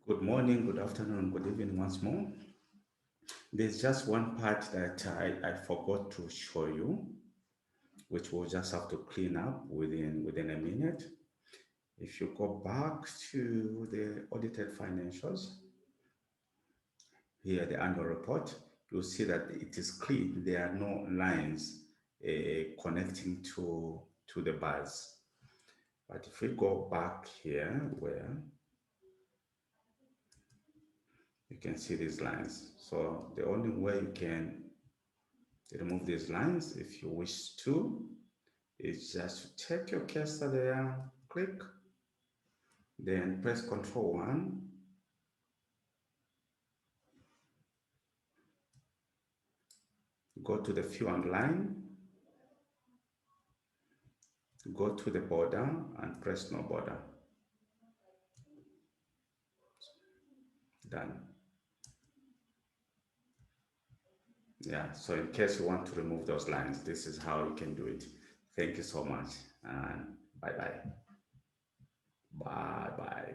Good morning, good afternoon, good evening once more. There's just one part that I forgot to show you, which we'll just have to clean up within a minute. If you go back to the audited financials, here the annual report, you'll see that it is clean. There are no lines connecting to the bars. But if we go back here where you can see these lines. So the only way you can remove these lines, if you wish to, is just to take your cursor there, click, then press Ctrl 1, go to the view and line, go to the border and press no border. Done. Yeah, so in case you want to remove those lines, this is how you can do it. Thank you so much and bye bye. Bye bye.